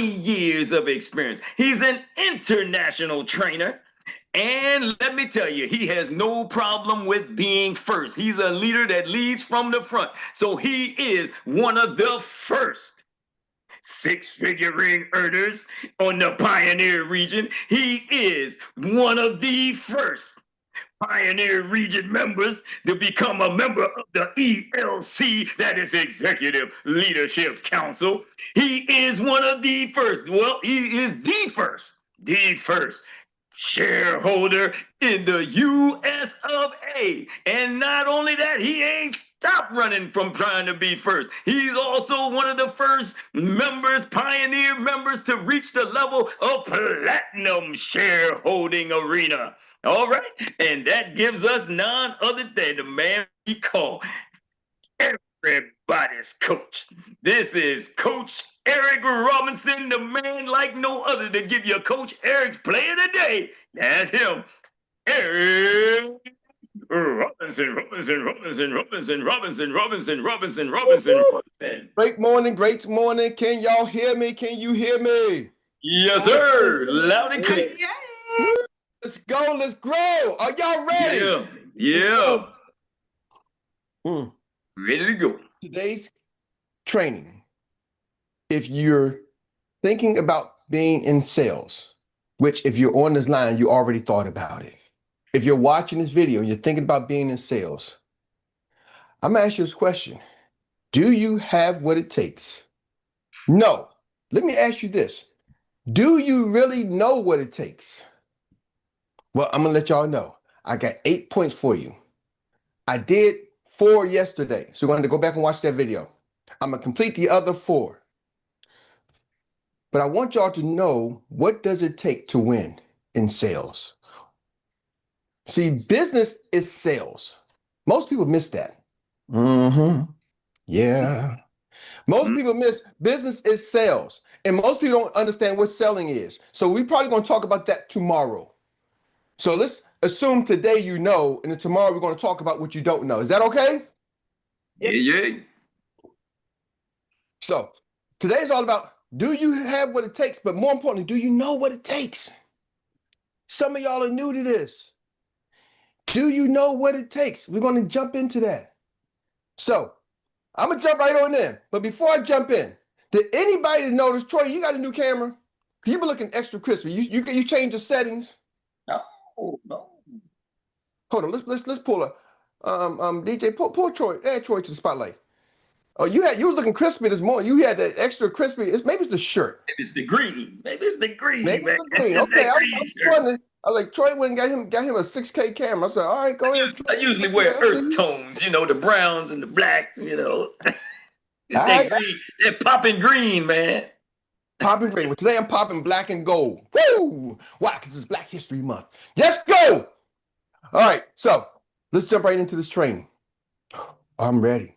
40 years of experience. He's an international trainer. And let me tell you, he has no problem with being first. He's a leader that leads from the front. So he is one of the first six-figure ring earners on the Pioneer region. He is one of the first Pioneer region members to become a member of the ELC, that is Executive Leadership Council. He is one of the first. Well, he is the first shareholder in the US of A. And not only that, he ain't stopped running from trying to be first. He's also one of the first members, pioneer members, to reach the level of platinum shareholding arena. All right. And that gives us none other than the man we call everybody's coach. This is Coach Erik Robinson, the man like no other to give you Coach Erik's play of the day. That's him, Erik Robinson. Great morning. Can y'all hear me? Can you hear me? Yes, sir. Loud and clear. Let's go. Let's grow. Are y'all ready? Yeah. Ready to go. Today's training, if you're thinking about being in sales, which if you're on this line, you already thought about it. If you're watching this video and you're thinking about being in sales, I'm gonna ask you this question. Do you have what it takes? No. Let me ask you this. Do you really know what it takes? Well, I'm gonna let y'all know. I got 8 points for you. I did 4 yesterday, so we're going to go back and watch that video. I'm gonna complete the other 4. But I want y'all to know, what does it take to win in sales? See, business is sales. Most people miss that. Yeah. Most people miss business is sales. And most people don't understand what selling is. So we're probably going to talk about that tomorrow. So let's assume today you know, and then tomorrow we're going to talk about what you don't know. Is that okay? Yeah. So today's all about, do you have what it takes? But more importantly, do you know what it takes? Some of y'all are new to this. Do you know what it takes? We're going to jump into that. So I'm going to jump right on in. But before I jump in, did anybody notice, Troy, you got a new camera? You been looking extra crispy. You changed the settings? No. Hold on, let's pull a DJ, pull Troy, add Troy to the spotlight. Oh, you was looking crispy this morning. You had that extra crispy. Maybe it's the shirt. Maybe it's the green. Maybe it's the green. Okay, I was wondering. I was like, Troy went and got him a 6K camera. I said, all right, go ahead. I usually wear earth tones, the browns and the blacks, It's that green, that popping green, man. Popping green. Well, today I'm popping black and gold. Woo! Why? Because it's Black History Month. Let's go! All right, so let's jump right into this training. I'm ready.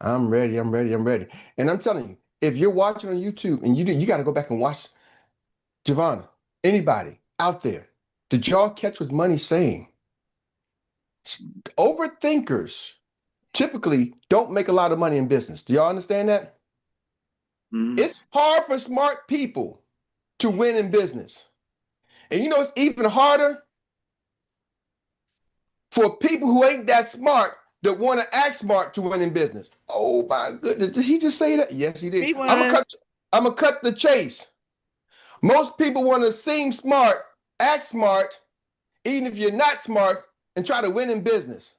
And I'm telling you, if you're watching on YouTube and you got to go back and watch Giovanna, anybody out there, did y'all catch what Money's saying? Overthinkers typically don't make a lot of money in business. Do y'all understand that? It's hard for smart people to win in business. And it's even harder for people who ain't that smart that want to act smart to win in business. Oh my goodness, did he just say that? Yes, he did. I'm gonna cut the chase. Most people want to seem smart, act smart, even if you're not smart, and try to win in business.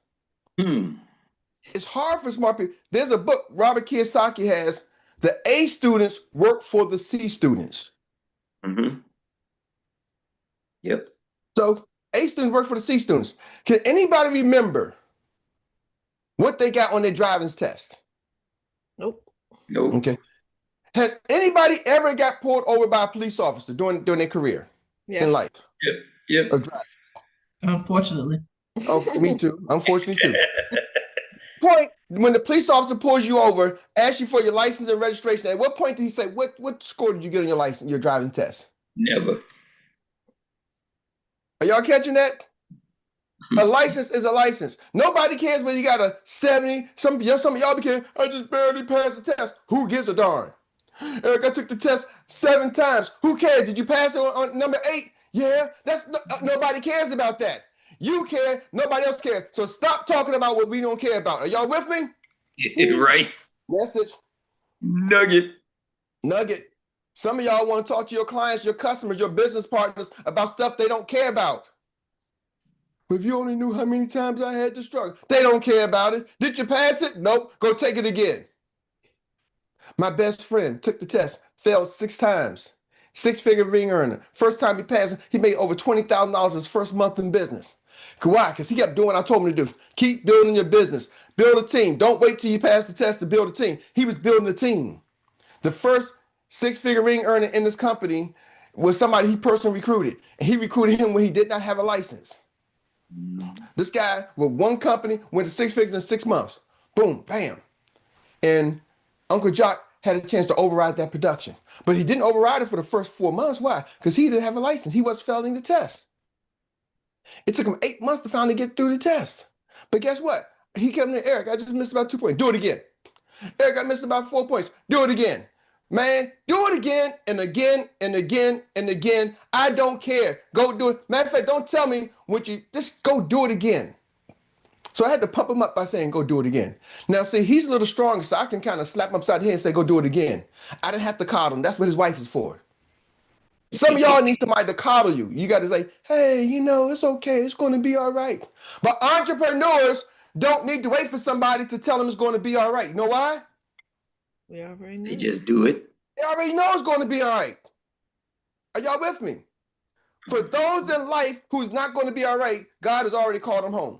It's hard for smart people. There's a book Robert Kiyosaki has, the A students work for the C students. Yep. So A students work for the C students. Can anybody remember what they got on their driving test? Nope. Okay. Has anybody ever got pulled over by a police officer during their career in life? Yep. Unfortunately. Oh, me too. Unfortunately too. Point, when the police officer pulls you over, asks you for your license and registration, at what point did he say, what score did you get on your license, your driving test? Never. Are y'all catching that? A license is a license. Nobody cares whether you got a 70. Some of y'all be caring, I just barely passed the test. Who gives a darn? Eric, I took the test. 7 times. Who cares? Did you pass it on number 8? Yeah, that's nobody cares about that. You care, nobody else cares. So stop talking about what we don't care about. Are y'all with me? Right. Message. Nugget. Some of y'all want to talk to your clients, your customers, your business partners about stuff they don't care about. If you only knew how many times I had to struggle. They don't care about it. Did you pass it? Nope. Go take it again. My best friend took the test, failed 6 times. 6-figure ring earner. First time he passed, he made over $20,000 his first month in business. Why? Because he kept doing what I told him to do. Keep building your business. Build a team. Don't wait till you pass the test to build a team. He was building a team. The first 6-figure ring earner in this company was somebody he personally recruited. And he recruited him when he did not have a license. This guy with one company went to 6 figures in 6 months. Boom, bam. And Uncle Jock had a chance to override that production. But he didn't override it for the first 4 months. Why? Because he didn't have a license. He was failing the test. It took him 8 months to finally get through the test. But guess what? He kept in there, Eric, I just missed about 2 points. Do it again. Eric, I missed about 4 points. Do it again. Man, do it again and again and again and again. I don't care. Go do it. Matter of fact, don't tell me what you, just go do it again. So I had to pump him up by saying, go do it again. Now, see, he's a little stronger, so I can kind of slap him upside the head and say, go do it again. I didn't have to coddle him. That's what his wife is for. Some of y'all need somebody to coddle you. You got to say, hey, you know, it's okay. It's going to be all right. But entrepreneurs don't need to wait for somebody to tell them it's going to be all right. You know why? We already know. They just do it. They already know it's going to be all right. Are y'all with me? For those in life who's not going to be all right, God has already called them home.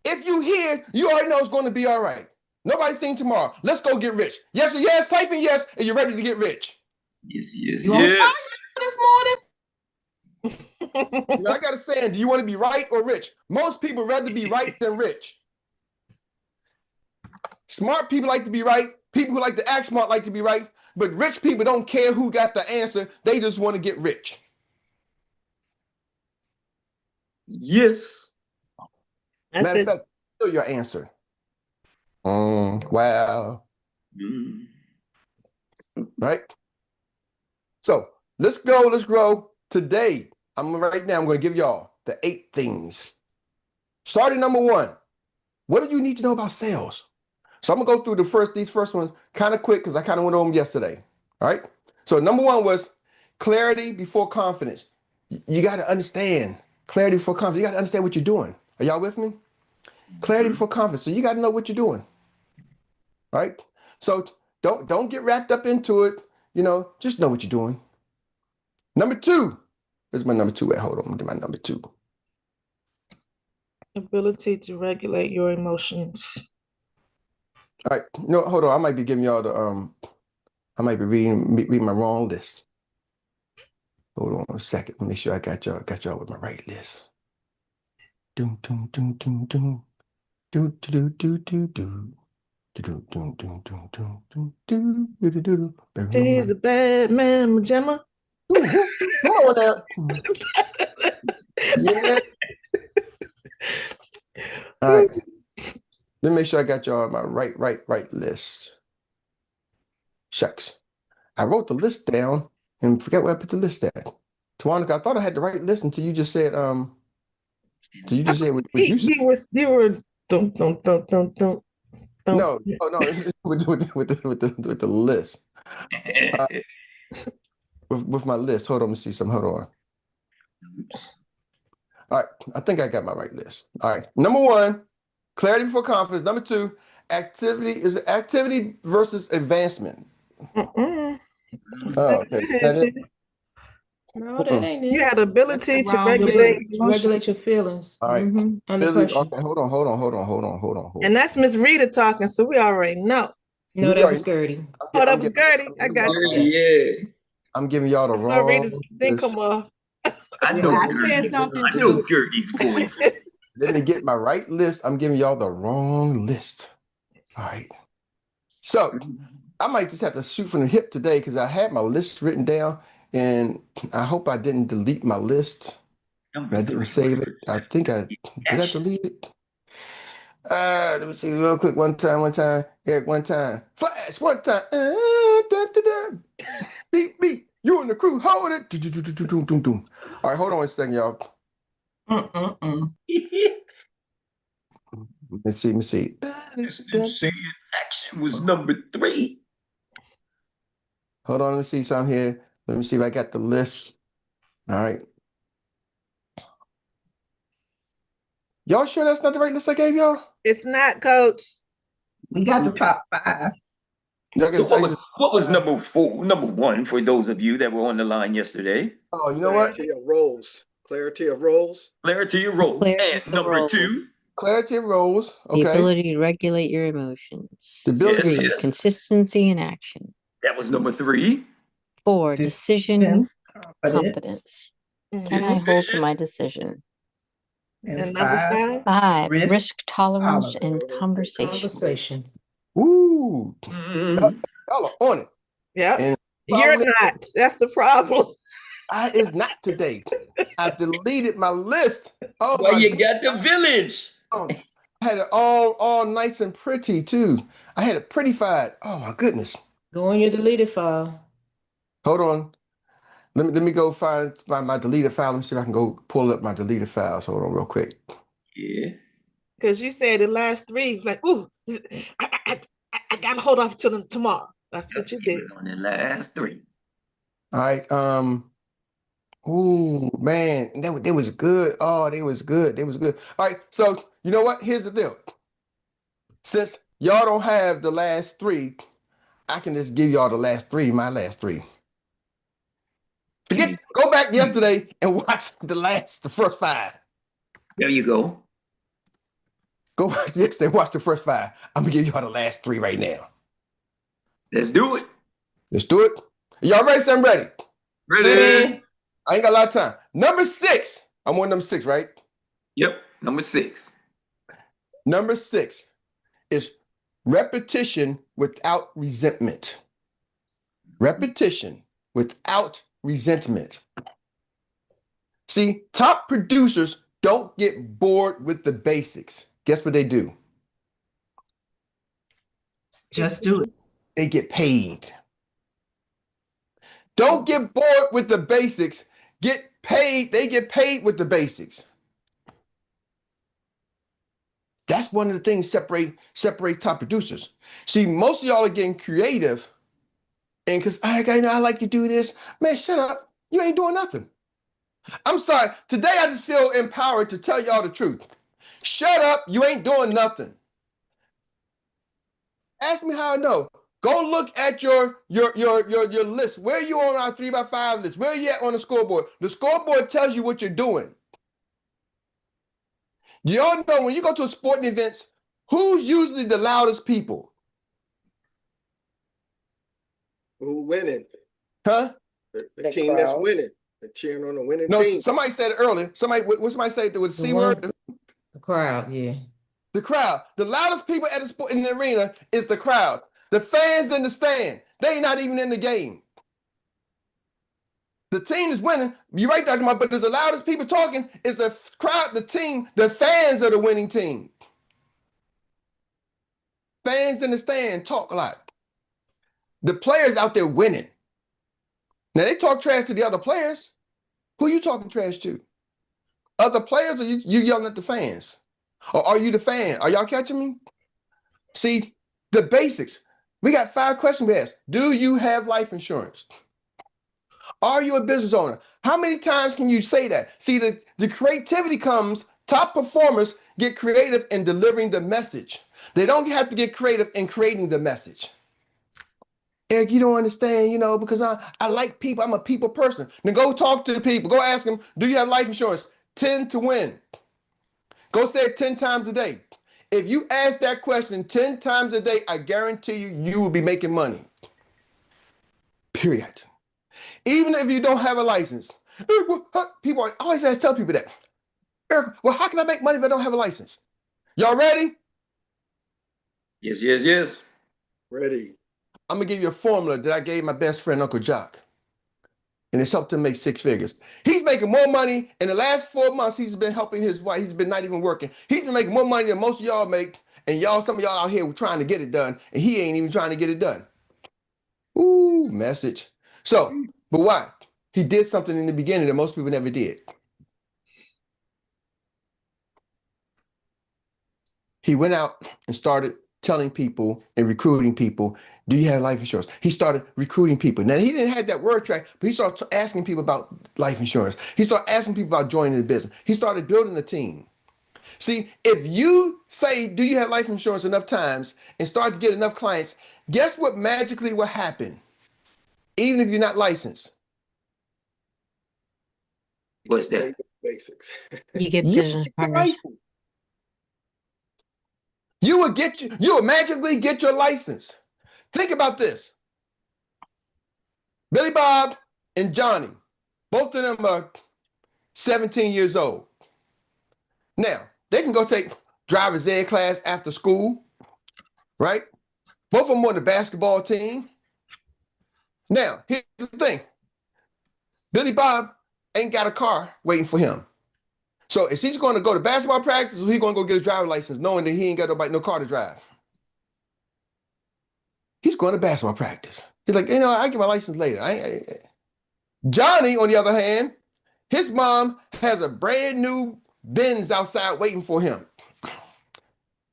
If you hear, you already know it's going to be all right. Nobody's seen tomorrow. Let's go get rich. Yes or yes, typing yes, and you're ready to get rich. Yes, yes, You on yes. fire this morning? You know, I got a saying, do you want to be right or rich? Most people rather be right than rich. Smart people like to be right. People who like to act smart like to be right. But rich people don't care who got the answer. They just want to get rich. Yes. Matter of fact, still your answer. Wow. Right? So let's go, let's grow. Today, right now, I'm going to give y'all the 8 things. Starting number 1, what do you need to know about sales? So I'm going to go through these first ones kind of quick because I kind of went over them yesterday. All right? So number 1 was clarity before confidence. You got to understand clarity before confidence. You got to understand what you're doing. Are y'all with me? Clarity before confidence. So you got to know what you're doing. Right? So don't get wrapped up into it. You know, just know what you're doing. Number 2. Where's my number 2 at? Hold on, I'm gonna get my number 2. Ability to regulate your emotions. All right, no, hold on. I might be giving y'all the I might be reading my wrong list. Hold on a second. Let me make sure I got y'all with my right list. Doom doom doom doom doom. Do do do do do. He's a bad man, Gemma. Come on now. Yeah. All right. Let me make sure I got y'all on my right list. Shucks. I wrote the list down and forget where I put the list at. Tawanika, I thought I had the right list until you just said what you were don't. No, with the list. With my list. Hold on, let me see something. Hold on. All right, I think I got my right list. All right, number 1, clarity before confidence. Number 2, activity versus advancement. Oh, okay. Is that it? No, that ain't it. You had ability to regulate regulate your feelings. All right. Under pressure. Okay, hold on. And that's Miss Rita talking, so we already know. No, that was Gertie. Oh, that was Gertie. I got you. Yeah. I'm giving y'all the wrong. Rita's didn't come off. I know too. Gertie's voice. Let me get my right list. I'm giving y'all the wrong list. All right. So I might just have to shoot from the hip today because I had my list written down and I hope I didn't delete my list. I didn't save it. I think did I delete it? Let me see real quick. One time. Eric, one time. Flash, one time. Beep, beep. You and the crew, hold it. All right, hold on a second, y'all. Let me see. Consistency in action was number 3. Hold on, let me see something here. Let me see if I got the list. All right. Y'all sure that's not the right list I gave y'all? It's not, Coach. We got the top 5. So what was number 1 for those of you that were on the line yesterday? Oh, you know what? Clarity of roles. Clarity of roles. Clarity of roles. Clarity And number role. 2? Clarity of roles. The Okay. ability to regulate your emotions. The ability. 3, Yes. consistency in action. That was number 3. 4, decision Competence. competence. Can I hold to my decision? And And number 5, 5, risk risk tolerance and tolerance. conversation. Conversation. Ooh. Mhm. Y'all are on it. Yep. And You're probably not. That's the problem. is not today. I deleted my list. Oh Well, my you God. got the village. I had it all nice and pretty too. I had it prettified. Oh my goodness. Go in your deleted file. Hold on. Let me go find my deleted file. Let me see if I can go pull up my deleted files. Hold on real quick. Yeah. Because you said the last 3, like, ooh, I gotta hold off till tomorrow. That's what you It did. was on the last 3. All right. Ooh, man, they was good. Oh, they was good. They was good. All right. So you know what? Here's the deal. Since y'all don't have the last 3, I can just give y'all the last 3, my last 3. Go back yesterday and watch the first 5. There you go. Go back yesterday and watch the first 5. I'm gonna give y'all the last 3 right now. Let's do it. Let's do it. Y'all ready? So I'm ready. Ready? I ain't got a lot of time. Number 6. I'm on number 6, right? Yep. Number 6. Number 6 is repetition without resentment. Repetition without resentment. See, top producers don't get bored with the basics. Guess what they do? just do it. They get paid. Don't get bored with the basics. Get paid. They get paid with the basics. That's one of the things separate top producers. See, most of y'all are getting creative, and because I like to do this, man, shut up. You ain't doing nothing. I'm sorry. Today I just feel empowered to tell y'all the truth. Shut up. You ain't doing nothing. Ask me how I know. Go look at your list. Where are you on our 3x5 list? Where are you at on the scoreboard? The scoreboard tells you what you're doing. You all know when you go to sporting events, who's usually the loudest people? Who winning? Huh? The team that's winning. They're cheering on the winning team. Somebody said it earlier. What somebody say? It was the C word? The crowd, yeah. The crowd. The loudest people at in the arena is the crowd. The fans in the stand. They not even in the game. The team is winning. You're right, Dr. Mark, but the loudest people talking is the crowd, the team, the fans of the winning team. Fans in the stand talk a lot. The players out there winning. Now they talk trash to the other players. Who you talking trash to? Other players, or you yelling at the fans? Or are you the fan? Are y'all catching me? See, the basics. We got 5 questions we ask. Do you have life insurance? Are you a business owner? How many times can you say that? See, the creativity comes, top performers get creative in delivering the message. They don't have to get creative in creating the message. Eric, you don't understand, because I like people. I'm a people person. Then go talk to the people. Go ask them, do you have life insurance? 10 to win. Go say it 10 times a day. If you ask that question 10 times a day, I guarantee you will be making money. Period. Even if you don't have a license. People always tell people that. Eric, well, how can I make money if I don't have a license? Y'all ready? Yes. Ready. I'm going to give you a formula that I gave my best friend, Uncle Jock. and it's helped him make 6 figures. He's making more money in the last 4 months. He's been helping his wife. He's been not even working. He's been making more money than most of y'all make. And some of y'all out here were trying to get it done, and he ain't even trying to get it done. Ooh, message. So, but why? He did something in the beginning that most people never did. He went out and started telling people and recruiting people, do you have life insurance? He started recruiting people. Now, he didn't have that word track, but he started asking people about life insurance. He started asking people about joining the business. He started building a team. See, if you say, do you have life insurance enough times and start to get enough clients, guess what magically will happen? Even if you're not licensed. What's that? Basics. You get You business get partners. licensed. You will magically get your license. Think about this. Billy Bob and Johnny, both of them are 17 years old. Now, they can go take driver's ed class after school, right? Both of them on the basketball team. Now, here's the thing. Billy Bob ain't got a car waiting for him. So is he going to go to basketball practice or he going to go get his driver's license knowing that he ain't got no car to drive? He's going to basketball practice. He's like, I get my license later. Johnny, on the other hand, his mom has a brand new Benz outside waiting for him.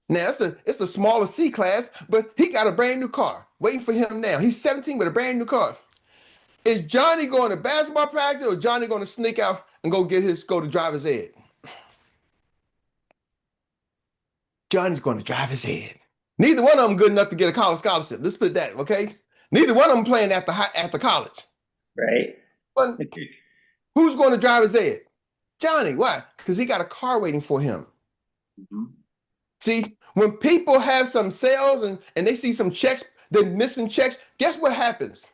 Now, it's a smaller C class, but he got a brand new car waiting for him now. He's 17 with a brand new car. Is Johnny going to basketball practice or Johnny going to sneak out and go to driver's ed? Johnny's going to driver's ed. Neither one of them good enough to get a college scholarship. Let's put that, okay? Neither one of them playing after college. Right. But who's going to driver's ed? Johnny. Why? Because he got a car waiting for him. Mm-hmm. See, when people have some sales and they see some checks, they're missing checks, guess what happens?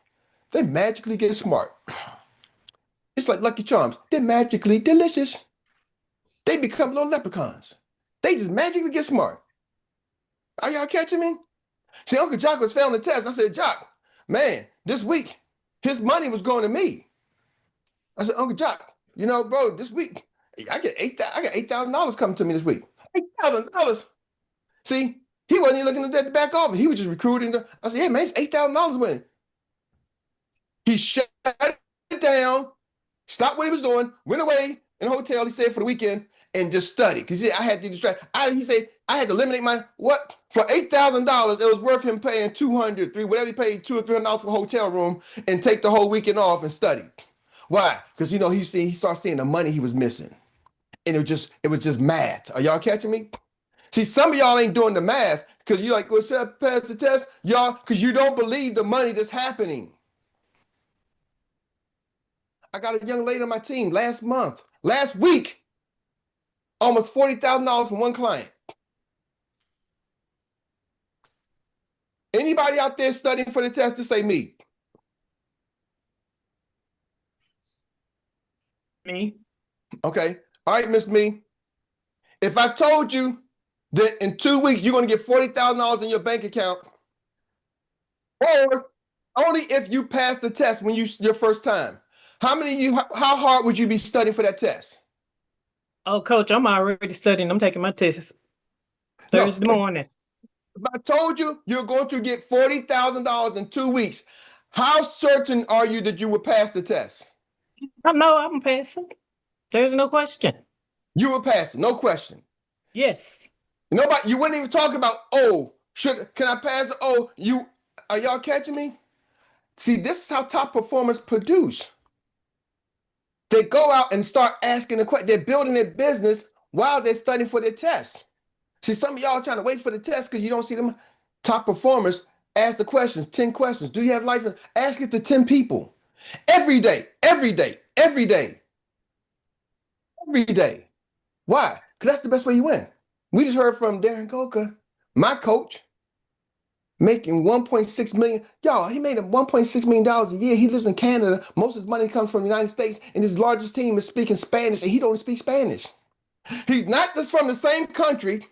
They magically get smart. It's like Lucky Charms. They're magically delicious. They become little leprechauns. They just magically get smart. Are y'all catching me? See, Uncle Jock was failing the test. I said, Jock, man, this week, his money was going to me. I said, Uncle Jock, bro, this week, I got $8,000 coming to me this week. $8,000. See, he wasn't even looking at the back office. He was just recruiting. I said, yeah, man, it's $8,000 winning. He shut it down, stopped what he was doing, went away in a hotel, he said, for the weekend, and just studied. Because I had to distract. He said, I had to eliminate for $8,000, it was worth him paying $200, $300, whatever he paid, $200 or $300 for a hotel room and take the whole weekend off and study. Why? Because, he started seeing the money he was missing. And it was just math. Are y'all catching me? See, some of y'all ain't doing the math because you're like, well, should I pass the test? Y'all, because you don't believe the money that's happening. I got a young lady on my team last week, almost $40,000 from one client. Anybody out there studying for the test to say me? Me. Okay. All right, Miss Me. If I told you that in 2 weeks you're going to get $40,000 in your bank account, or only if you pass the test when your first time, how hard would you be studying for that test? Oh, Coach, I'm already studying. I'm taking my test Thursday morning. If I told you you're going to get $40,000 in 2 weeks, how certain are you that you will pass the test? I know I'm passing. There's no question. You will pass it, no question. Yes. Nobody, you wouldn't even talk about, can I pass it? Are y'all catching me? See, this is how top performers produce. They go out and start asking the question. They're building their business while they're studying for their test. See, some of y'all are trying to wait for the test because you don't see them. Top performers ask the questions, 10 questions. Do you have life? Ask it to 10 people. Every day, every day, every day. Every day. Why? Because that's the best way you win. We just heard from Darren Coker, my coach, making $1.6 million. Y'all, he made $1.6 million a year. He lives in Canada. Most of his money comes from the United States, and his largest team is speaking Spanish, and he don't speak Spanish. He's not just from the same country,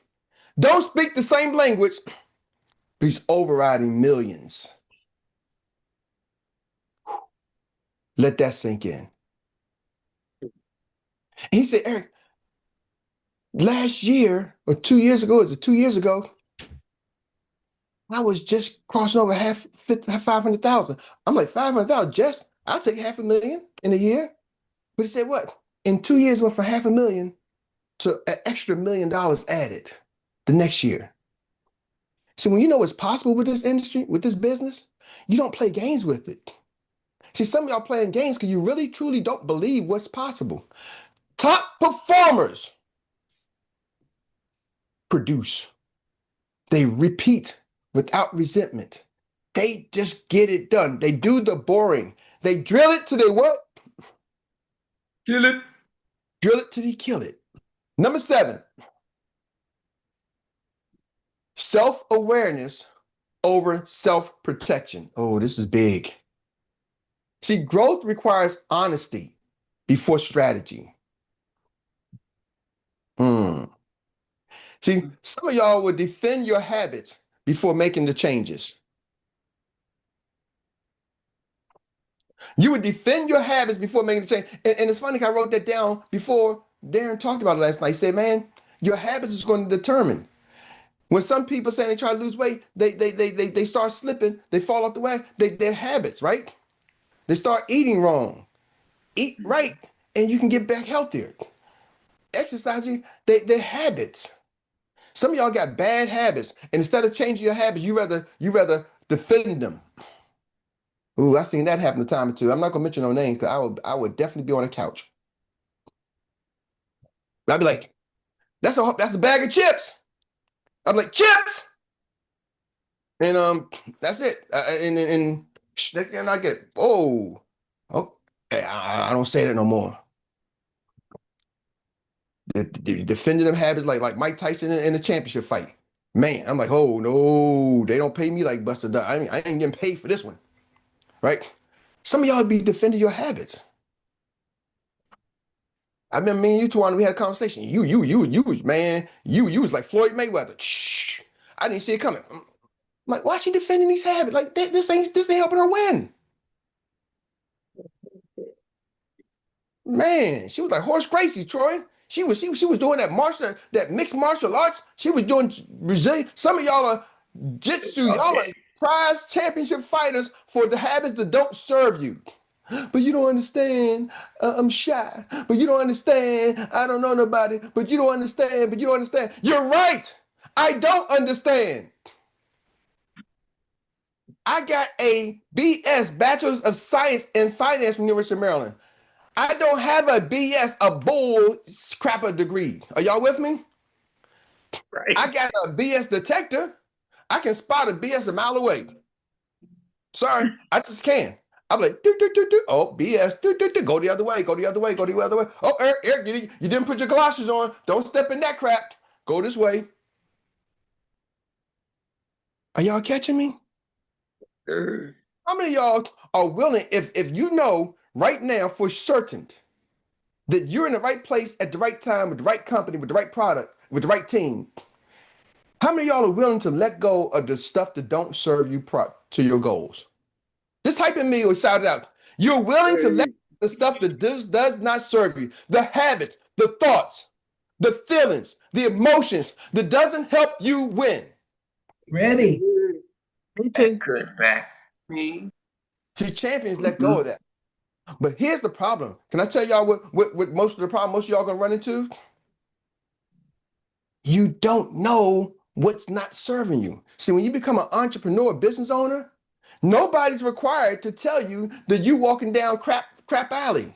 don't speak the same language, but he's overriding millions. Let that sink in. And he said, Eric, last year or 2 years ago, is it 2 years ago? I was just crossing over 500,000. I'm like, 500,000, just, I'll take 500,000 in a year. But he said, what? In 2 years, went from 500,000 to an extra $1 million added the next year. So when you know what's possible with this industry, with this business, you don't play games with it. See, some of y'all playing games because you really, truly don't believe what's possible. Top performers produce. They repeat without resentment. They just get it done. They do the boring. They drill it till they what? Kill it. Drill it till they kill it. Number 7. Self-awareness over self-protection. Oh, this is big. See, growth requires honesty before strategy. See, some of y'all would defend your habits before making the changes. You would defend your habits before making the change. And it's funny, I wrote that down before Darren talked about it last night. He said, man, your habits is going to determine. When some people say they try to lose weight, they start slipping, they fall off the wagon, their habits, right? They start eating wrong. Eat right, and you can get back healthier. Exercising, their habits. Some of y'all got bad habits, and instead of changing your habits, you rather defend them. Ooh, I've seen that happen a time or two. I'm not gonna mention no names because I would definitely be on the couch. I'd be like, that's a bag of chips. I'm like, chips, and that's it. And I get, oh, okay, I don't say that no more. Defending them habits like Mike Tyson in the championship fight. Man, I'm like, oh no, they don't pay me like Buster Douglas. I mean, I ain't getting paid for this one, right? Some of y'all be defending your habits. I remember me and you two we had a conversation. You was like Floyd Mayweather. Shh, I didn't see it coming. I'm like, why is she defending these habits? Like this ain't helping her win. Man, she was like horse crazy, Troy. She was doing that mixed martial arts. She was doing Brazilian. Some of y'all are jitsu. Y'all are prize championship fighters for the habits that don't serve you. But you don't understand. I'm shy. But you don't understand. I don't know nobody. But you don't understand. But you don't understand. You're right. I don't understand. I got a BS, Bachelor's of Science in Finance from the University of Maryland. I don't have a BS, a bull crapper degree. Are y'all with me? Right. I got a BS detector. I can spot a BS a mile away. Sorry, I just can. I'm like, oh, BS, go the other way, go the other way, go the other way. Oh, Eric, you didn't put your galoshes on. Don't step in that crap. Go this way. Are y'all catching me? How many of y'all are willing, if you know right now for certain that you're in the right place at the right time with the right company, with the right product, with the right team, how many of y'all are willing to let go of the stuff that don't serve you to your goals? Just type in me or shout it out. You're willing to let the stuff that does not serve you, the habits, the thoughts, the feelings, the emotions that doesn't help you win. Ready. Me too. Good back. Me. See, champions let go of that. But here's the problem. Can I tell y'all what most of the problem most of y'all gonna run into? You don't know what's not serving you. See, when you become an entrepreneur, business owner, nobody's required to tell you that you walking down crap alley.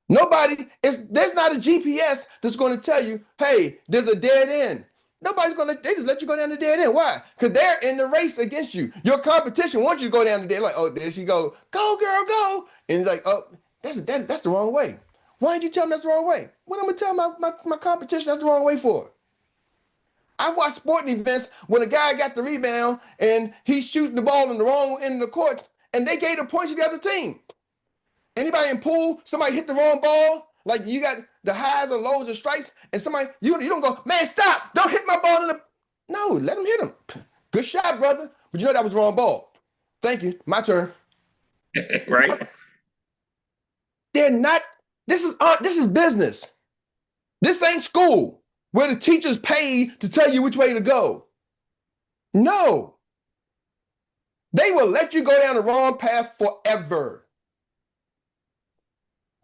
There's not a GPS that's going to tell you, hey, there's a dead end. Nobody's going to they just let you go down the dead end. Why? Because they're in the race against you. Your competition wants you to go down the dead end. Like, oh, there she go. Go, girl, go. And it's like, oh, that's the wrong way. Why did you tell them that's the wrong way? What am I going to tell my competition that's the wrong way for? I've watched sporting events when a guy got the rebound and he's shooting the ball in the wrong end of the court and they gave the points to the other team. Anybody in pool, somebody hit the wrong ball, like you got the highs or lows or strikes, and somebody, you don't go, man, stop, don't hit my ball in the, no, let him hit him. Good shot, brother, but you know that was the wrong ball. Thank you, my turn. Right. They're not, this is business. This ain't school where the teacher's paid to tell you which way to go. No. They will let you go down the wrong path forever.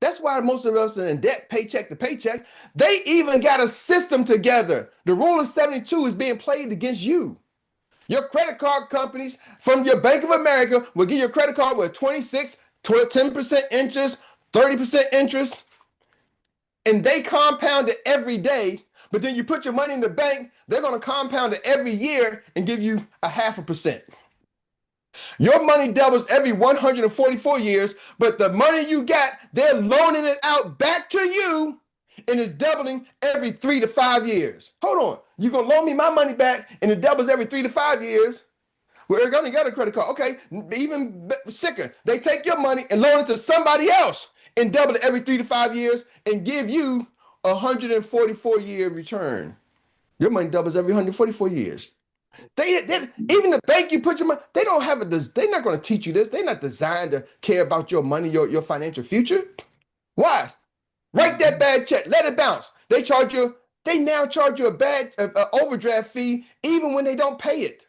That's why most of us are in debt, paycheck to paycheck. They even got a system together. The rule of 72 is being played against you. Your credit card companies from your Bank of America will give you a credit card with 26, 10% interest, 30% interest, and they compound it every day. But then you put your money in the bank, they're going to compound it every year and give you 0.5%. Your money doubles every 144 years, but the money you got, they're loaning it out back to you, and it's doubling every 3 to 5 years. Hold on. You're going to loan me my money back, and it doubles every 3 to 5 years. We're going to get a credit card. Okay, even sicker. They take your money and loan it to somebody else and double it every 3 to 5 years and give you a 144-year return. Your money doubles every 144 years. They even the bank you put your money, they don't have they're not going to teach you this. They're not designed to care about your money, your financial future. Why? Write that bad check, let it bounce. They now charge you a bad overdraft fee even when they don't pay it.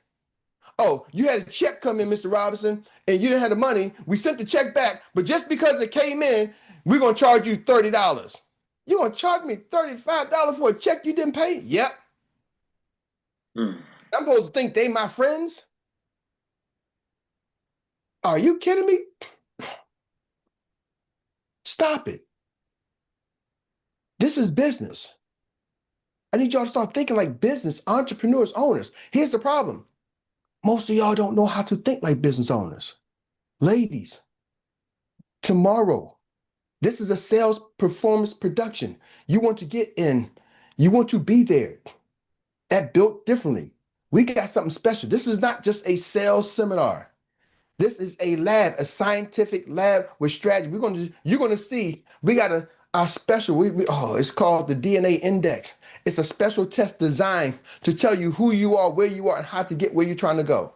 Oh, you had a check come in, Mr. Robinson, and you didn't have the money. We sent the check back, but just because it came in, we're going to charge you $30. You're going to charge me $35 for a check you didn't pay? Yep. I'm supposed to think they my friends? Are you kidding me? Stop it. This is business. I need y'all to start thinking like business entrepreneurs, owners. Here's the problem. Most of y'all don't know how to think like business owners. Ladies, tomorrow, this is a sales performance production. You want to get in. You want to be there. At Built Differently, we got something special. This is not just a sales seminar. This is a lab, a scientific lab with strategy. You're going to see, we got our special, it's called the DNA Index. It's a special test designed to tell you who you are, where you are, and how to get where you're trying to go.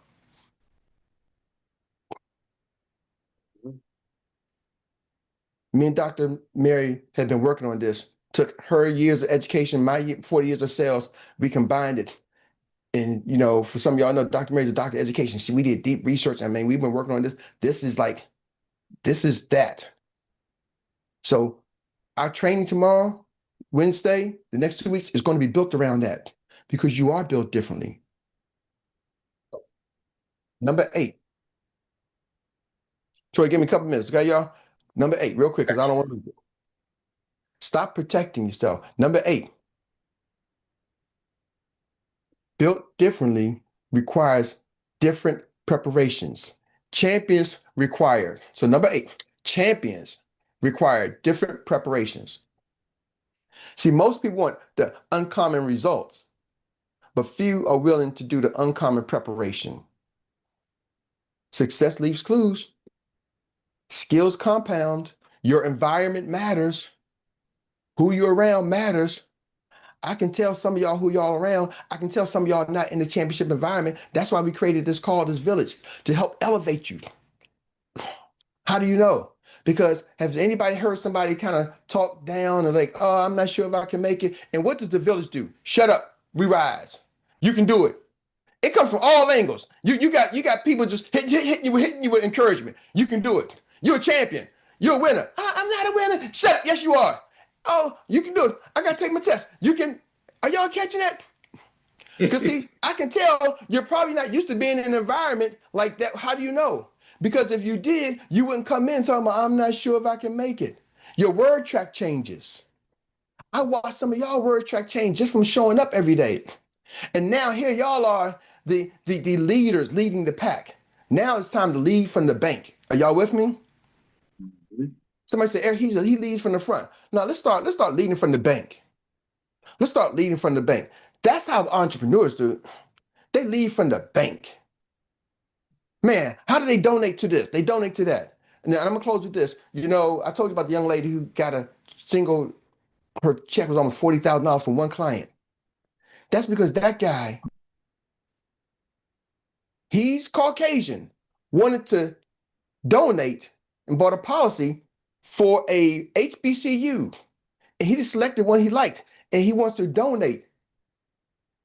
Me and Dr. Mary had been working on this. Took her years of education, my 40 years of sales, we combined it. And, for some of y'all know, Dr. Mary's a doctor of education. We did deep research. I mean, we've been working on this. This is that. So our training tomorrow, Wednesday, the next 2 weeks is going to be built around that because you are built differently. Number 8. Troy, give me a couple minutes. Okay, y'all? Number 8, real quick, because I don't want to lose it. Stop protecting yourself. Number 8. Built differently requires different preparations. Champions require. So number 8, champions require different preparations. See, most people want the uncommon results, but few are willing to do the uncommon preparation. Success leaves clues. Skills compound. Your environment matters. Who you're around matters. I can tell some of y'all who y'all around. I can tell some of y'all not in the championship environment. That's why we created this village, to help elevate you. How do you know? Because has anybody heard somebody kind of talk down and like, oh, I'm not sure if I can make it. And what does the village do? Shut up, we rise. You can do it. It comes from all angles. You got people just hitting you with encouragement. You can do it. You're a champion. You're a winner. I'm not a winner. Shut up. Yes, you are. Oh, you can do it. I got to take my test. You can. Are y'all catching that? Because see, I can tell you're probably not used to being in an environment like that. How do you know? Because if you did, you wouldn't come in talking about, I'm not sure if I can make it. Your word track changes. I watched some of y'all word track change just from showing up every day. And now here y'all are, the leaders leading the pack. Now it's time to lead from the bank. Are y'all with me? Somebody said, Eric, he leads from the front. Now let's start leading from the bank. Let's start leading from the bank. That's how entrepreneurs do it. They lead from the bank. Man, how do they donate to this? They donate to that. And I'm gonna close with this. I told you about the young lady who got her check was almost $40,000 from one client. That's because that guy, he's Caucasian, wanted to donate and bought a policy for a HBCU. And he just selected one he liked. And he wants to donate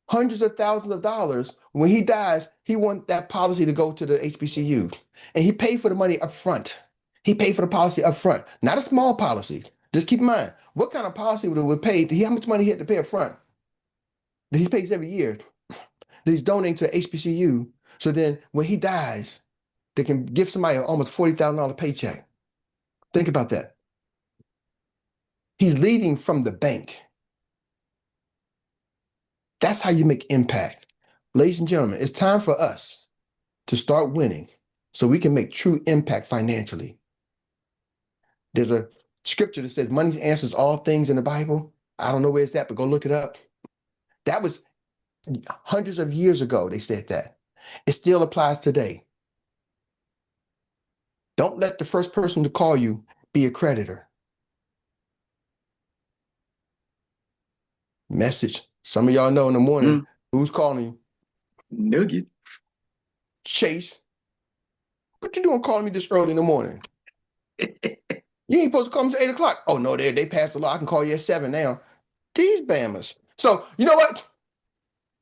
hundreds of thousands of dollars. When he dies, he wants that policy to go to the HBCU. And he paid for the money up front. He paid for the policy up front, not a small policy. Just keep in mind, what kind of policy would pay? How much money he had to pay up front? That he pays every year. That he's donating to HBCU. So then when he dies, they can give somebody an almost $40,000 paycheck. Think about that. He's leading from the bank. That's how you make impact. Ladies and gentlemen, it's time for us to start winning so we can make true impact financially. There's a scripture that says money answers all things in the Bible. I don't know where it's at, but go look it up. That was hundreds of years ago, they said that. It still applies today. Don't let the first person to call you be a creditor. Message. Some of y'all know in the morning, who's calling you? Nugget. Chase. What you doing calling me this early in the morning? You ain't supposed to call me till 8 o'clock. Oh, no, they passed the law. I can call you at 7 now. These bammers. So, you know what?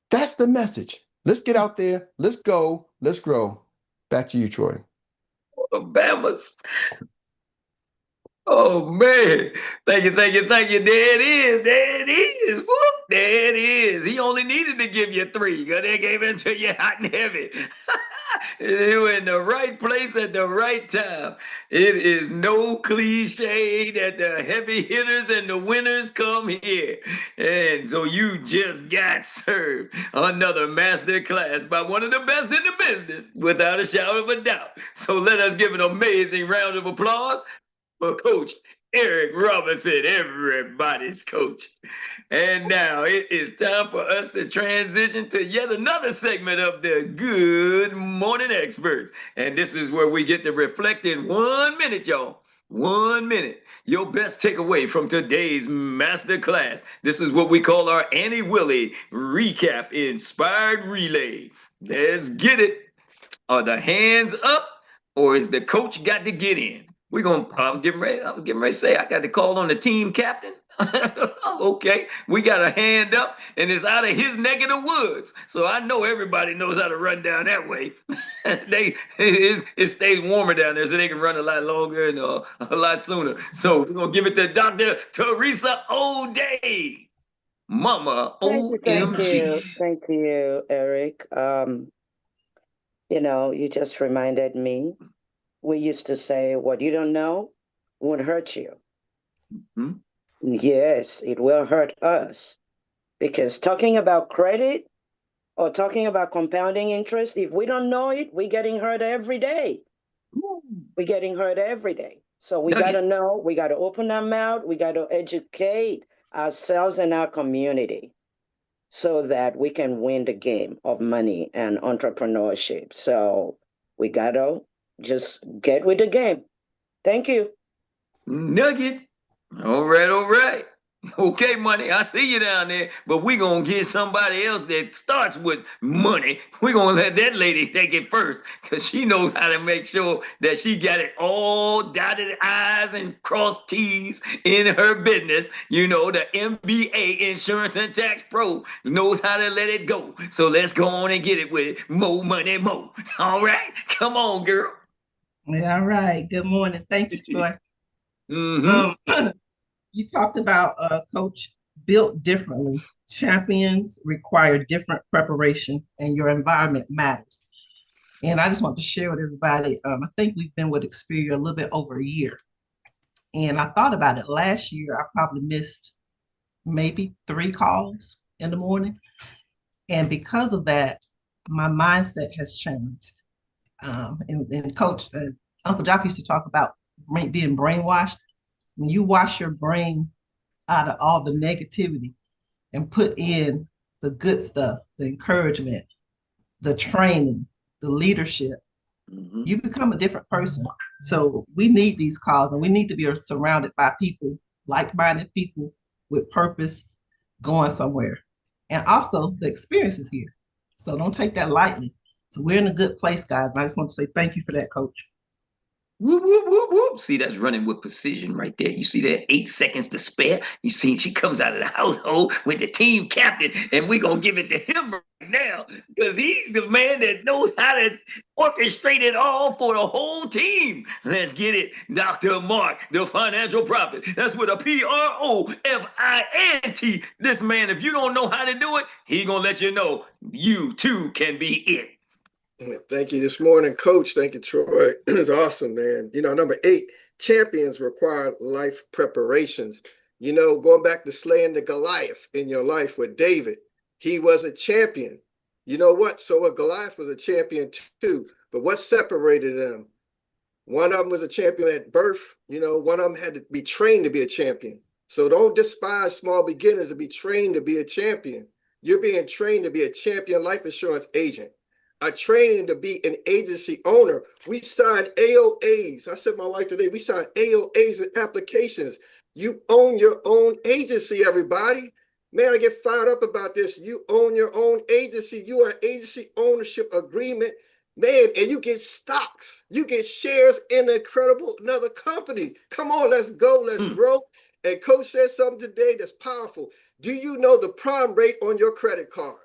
That's the message. Let's get out there. Let's go. Let's grow. Back to you, Troy. The bammers. Oh, man. Thank you, thank you, thank you. There it is. There it is. Whoop. There it is. He only needed to give you 3 because they gave it to you hot and heavy. You were in the right place at the right time. It is no cliche that the heavy hitters and the winners come here. And so you just got served another master class by one of the best in the business, without a shadow of a doubt. So let us give an amazing round of applause for Coach Erik Robinson, everybody's coach. And now it is time for us to transition to yet another segment of the Good Morning Experts. And this is where we get to reflect in 1 minute, y'all. 1 minute. Your best takeaway from today's master class. This is what we call our Annie Willie Recap Inspired Relay. Let's get it. Are the hands up or is the coach got to get in? I was getting ready to say I got to call on the team captain. Okay, we got a hand up and it's out of his neck of the woods. So I know everybody knows how to run down that way. It stays warmer down there so they can run a lot longer and a lot sooner. So we're going to give it to Dr. Teresa O'Day. Mama OMG. Thank you, Eric. You just reminded me. We used to say, what you don't know won't hurt you. Mm-hmm. Yes, it will hurt us. Because talking about credit or talking about compounding interest, if we don't know it, we're getting hurt every day. We're getting hurt every day. So we got to know, we got to open our mouth, we got to educate ourselves and our community so that we can win the game of money and entrepreneurship. So we got to just get with the game. Thank you. Nugget. All right. Okay, money, I see you down there, but we're going to get somebody else that starts with money. We're going to let that lady take it first because she knows how to make sure that she got it all dotted I's and crossed T's in her business. You know, the MBA, Insurance and Tax Pro, knows how to let it go. So let's go on and get it with it. More money, more. All right? Come on, girl. All right. Good morning. Thank you, Troy. Mm-hmm. You talked about Coach built differently. Champions require different preparation, and your environment matters. And I just want to share with everybody. I think we've been with Xperts a little bit over a year. And I thought about it last year. I probably missed maybe 3 calls in the morning. And because of that, my mindset has changed. And Coach, Uncle Jock used to talk about being brainwashed. When you wash your brain out of all the negativity and put in the good stuff, the encouragement, the training, the leadership, you become a different person. So we need these calls, and we need to be surrounded by people, like-minded people with purpose, going somewhere. And also the experience is here. So don't take that lightly. So we're in a good place, guys. And I just want to say thank you for that, Coach. Whoop, whoop, whoop, whoop. See, that's running with precision right there. You see that 8 seconds to spare? You see, she comes out of the household with the team captain, and we're going to give it to him right now because he's the man that knows how to orchestrate it all for the whole team. Let's get it, Dr. Mark, the financial prophet. That's with a PROFINT. This man, if you don't know how to do it, he's going to let you know you too can be it. Thank you this morning, Coach. Thank you, Troy. It's awesome, man. Number 8, champions require life preparations. Going back to slaying the Goliath in your life with David, he was a champion. You know what? So Goliath was a champion too. But what separated them? One of them was a champion at birth. One of them had to be trained to be a champion. So don't despise small beginners to be trained to be a champion. You're being trained to be a champion life insurance agent. A training to be an agency owner. We signed AOAs. I said to my wife today, we signed AOAs and applications. You own your own agency, everybody. Man, I get fired up about this. You own your own agency. You are an agency ownership agreement. Man, and you get stocks. You get shares in another company. Come on, let's go. Let's grow. And Coach said something today that's powerful. Do you know the prime rate on your credit card?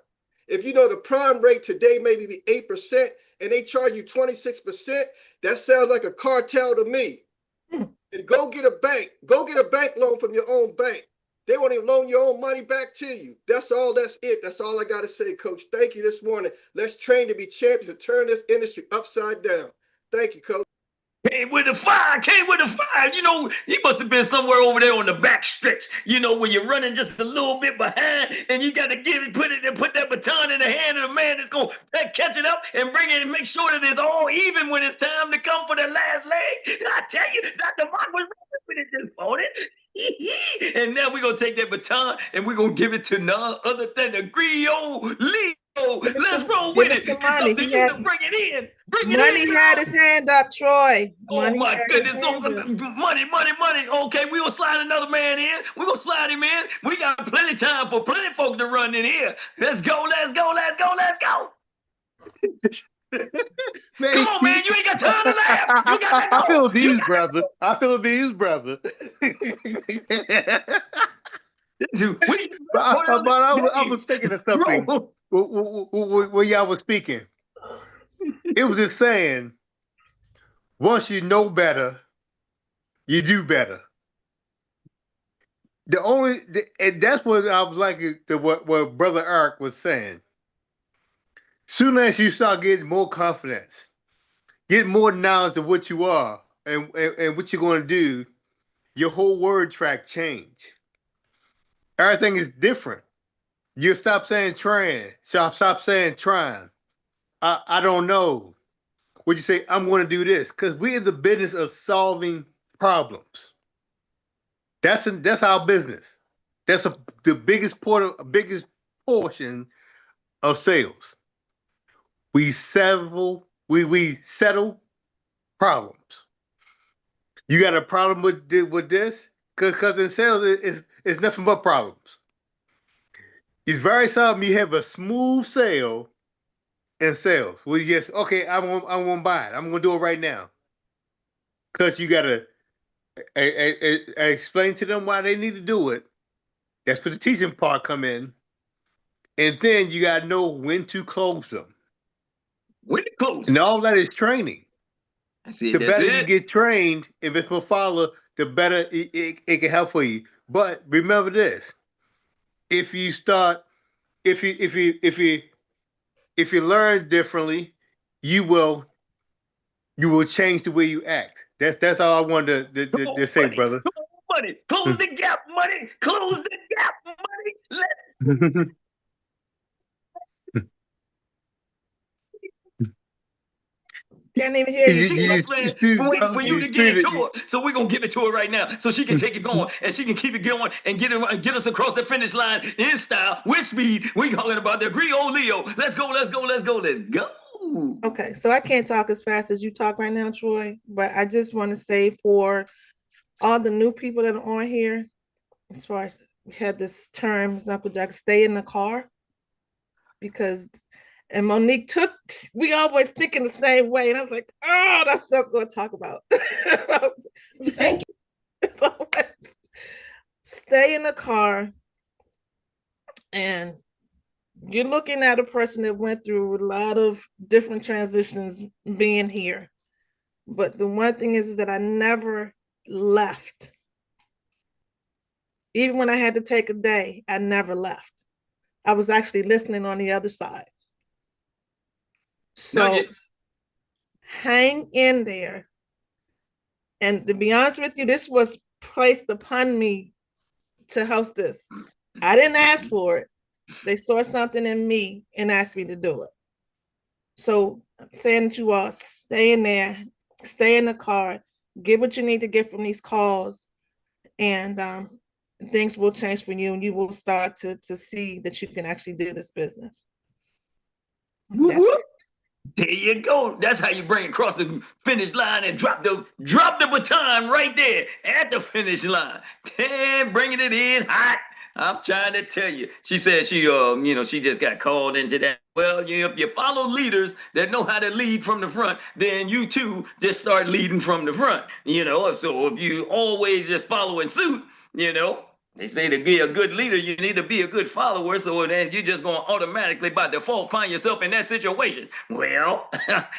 If you know the prime rate today maybe be 8% and they charge you 26%, that sounds like a cartel to me. And go get a bank. Go get a bank loan from your own bank. They won't even loan your own money back to you. That's all. That's it. That's all I got to say, Coach. Thank you this morning. Let's train to be champions and turn this industry upside down. Thank you, Coach. Came with the fire, he must have been somewhere over there on the back stretch, when you're running just a little bit behind and you got to put that baton in the hand of the man that's going to catch it up and bring it and make sure that it's all even when it's time to come for the last leg. I tell you, Dr. Mark was with it this morning. And now we're going to take that baton and we're going to give it to none other than the Griot Leo. Let's roll with it. It's up to you to bring it in. Money had his hand up, Troy. Oh my goodness. Money. Okay, we gonna slide another man in. We're gonna slide him in. We got plenty of time for plenty folks to run in here. Let's go. Man, come on, man. You ain't got time to laugh. You got to go. I feel abused, brother. I was thinking of something when y'all was speaking. It was just saying, once you know better, you do better. And that's what I was like to what Brother Eric was saying. Soon as you start getting more confidence, get more knowledge of what you are and what you're going to do, your whole word track change. Everything is different. You stop saying trying. Stop saying trying. I don't know. Would you say, I'm going to do this? Because we're in the business of solving problems. That's our business. That's the biggest portion of sales. We settle problems. You got a problem with this? Because in sales, it's nothing but problems. It's very seldom you have a smooth sale in sales. Well, yes, okay, I'm gonna buy it. I'm gonna do it right now. Because you gotta explain to them why they need to do it. That's where the teaching part come in. And then you gotta know when to close them. When to close. And all that is training. I see. The better you get trained, if it's will follow, the better it can help for you. But remember this: if you learn differently, you will change the way you act. That's all I wanted to say, brother. Come on, money. Close the gap, money. Close the gap, money. Let's Can't even hear you. She's waiting for you to get it to her. So we're going to give it to her right now so she can take it going and she can keep it going and get us across the finish line in style, with speed. We're talking about the Griot Leo. Let's go. Okay, so I can't talk as fast as you talk right now, Troy, but I just want to say for all the new people that are on here, as far as we had this term, Uncle Jack, stay in the car, because And Monique we always thinking the same way. And I was like, oh, that's what I'm going to talk about. Thank you. Stay in the car. And you're looking at a person that went through a lot of different transitions being here. But the one thing is that I never left. Even when I had to take a day, I never left. I was actually listening on the other side. So hang in there. And to be honest with you, this was placed upon me to host this. I didn't ask for it. They saw something in me and asked me to do it. So I'm saying that you all stay in there, stay in the car, get what you need to get from these calls, and things will change for you, and you will start to see that you can actually do this business. That's it. There you go. That's how you bring it across the finish line and drop the baton right there at the finish line. Damn, bringing it in hot. I'm trying to tell you. She said she just got called into that. Well, if you follow leaders that know how to lead from the front, then you too just start leading from the front. So if you always just following suit, they say to be a good leader, you need to be a good follower. So then you're just going to automatically, by default, find yourself in that situation. Well,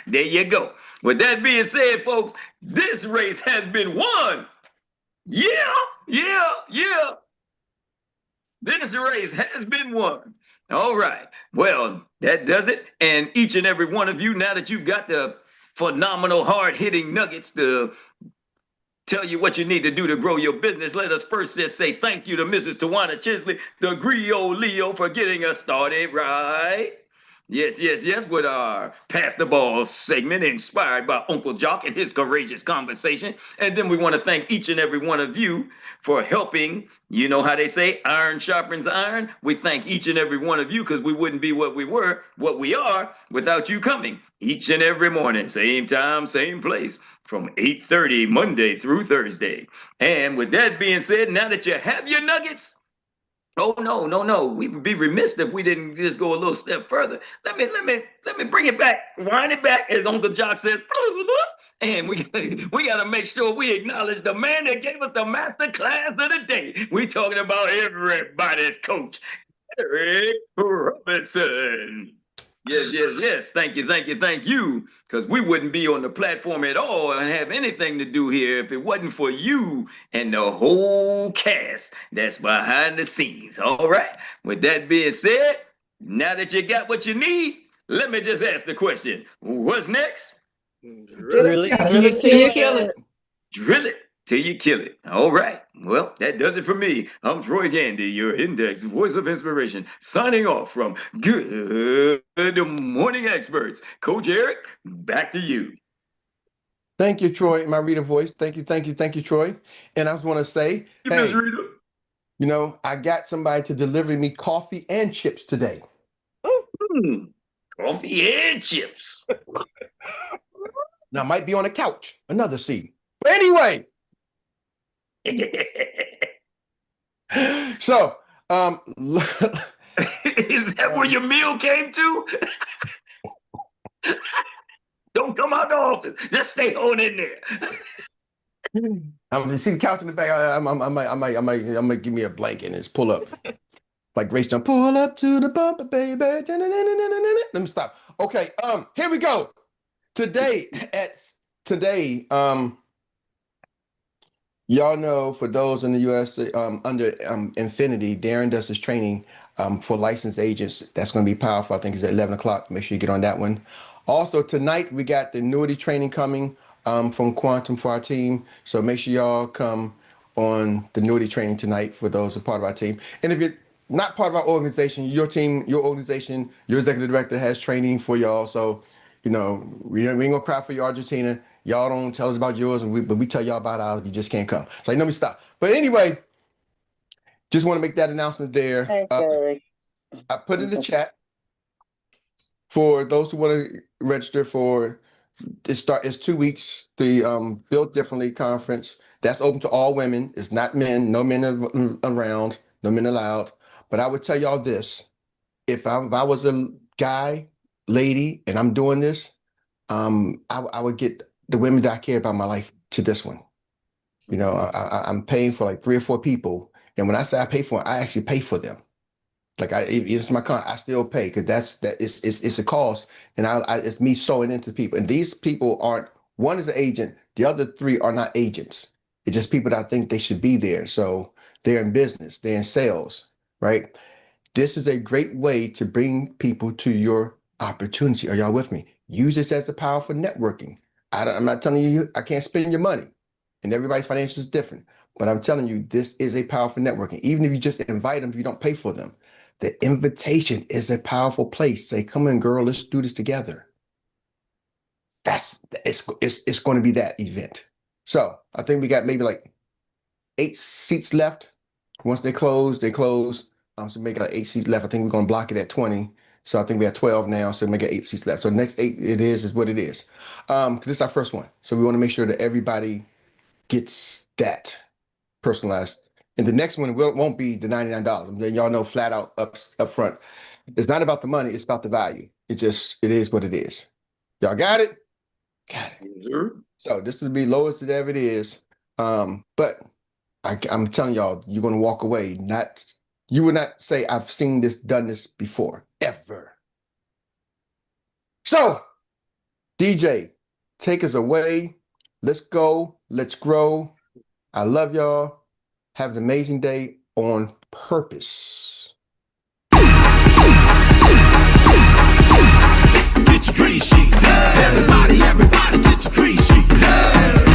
there you go. With that being said, folks, this race has been won. Yeah. This race has been won. All right. Well, that does it. And each and every one of you, now that you've got the phenomenal, hard-hitting nuggets to tell you what you need to do to grow your business, let us first just say thank you to Mrs. Tawana Chisley, the Griot Leo, for getting us started right. Yes, with our Pass the Ball segment inspired by Uncle Jock and his courageous conversation. And then we want to thank each and every one of you for helping. You know how they say, iron sharpens iron. We thank each and every one of you because we wouldn't be what we are without you coming each and every morning, same time, same place, from 8:30 Monday through Thursday. And with that being said, now that you have your nuggets, oh no. We would be remiss if we didn't just go a little step further. Let me bring it back, wind it back, as Uncle Jock says. And we gotta make sure we acknowledge the man that gave us the master class of the day. We talking about everybody's coach, Erik Robinson. Yes. Thank you. Because we wouldn't be on the platform at all and have anything to do here if it wasn't for you and the whole cast that's behind the scenes. All right. With that being said, now that you got what you need, let me just ask the question. What's next? Drill it till you kill it. Drill it till you kill it. All right. Well, that does it for me. I'm Troy Gandy, your index voice of inspiration, signing off from Good Morning Experts. Coach Erik, back to you. Thank you, Troy, my reader voice. Thank you, Troy. And I just want to say, hey, I got somebody to deliver me coffee and chips today. Coffee and chips. Now, I might be on a couch, another seat. But anyway. So, is that where your meal came to? Don't come out the office. Just stay on in there. I'm see the couch in the back. I might give me a blanket and just pull up. Like Grace Jones, pull up to the bumper, baby. Let me stop. Okay, here we go. Today, y'all know, for those in the U.S. Under Infinity, Darren does this training for licensed agents. That's going to be powerful. I think it's at 11 o'clock. Make sure you get on that one. Also, tonight, we got the annuity training coming from Quantum for our team. So make sure y'all come on the annuity training tonight for those who are part of our team. And if you're not part of our organization, your team, your organization, your executive director has training for y'all. So, we ain't gonna cry for you, Argentina. Y'all don't tell us about yours, but we tell y'all about ours. You just can't come. So let me stop. But anyway, just want to make that announcement there. Thanks, Erik. I put in the chat for those who want to register for it's 2 weeks. The Built Differently conference that's open to all women. It's not men. No men around. No men allowed. But I would tell y'all this: if I was a guy lady and I'm doing this, I would get the women that I care about in my life to this one. You know, I'm paying for like 3 or 4 people. And when I say I pay for them, I actually pay for them. Like if it's my client, I still pay because it's a cost, and it's me sewing into people. And these people aren't. One is an agent. The other 3 are not agents. It's just people that I think they should be there. So they're in business, they're in sales, right? This is a great way to bring people to your opportunity. Are y'all with me? Use this as a powerful networking. I'm not telling you I can't spend your money, and everybody's financials is different. But I'm telling you, this is a powerful networking. Even if you just invite them, if you don't pay for them. The invitation is a powerful place. Say, come in, girl, let's do this together. It's going to be that event. So I think we got maybe like 8 seats left. Once they close, they close. So make like 8 seats left. I think we're going to block it at 20. So I think we have 12 now. So make it 8 seats left. So the next 8 is what it is. This is our first one. So we want to make sure that everybody gets that personalized. And the next one won't be the $99. Then y'all know flat out up front. It's not about the money, it's about the value. It is what it is. Y'all got it? Got it. Sure. So this will be lowest it ever is. But I'm telling y'all, you're gonna walk away. You will not say, I've seen this, done this before, ever. So, DJ, take us away. Let's go. Let's grow. I love y'all. Have an amazing day on purpose. Get your green sheets. Everybody get your green sheets.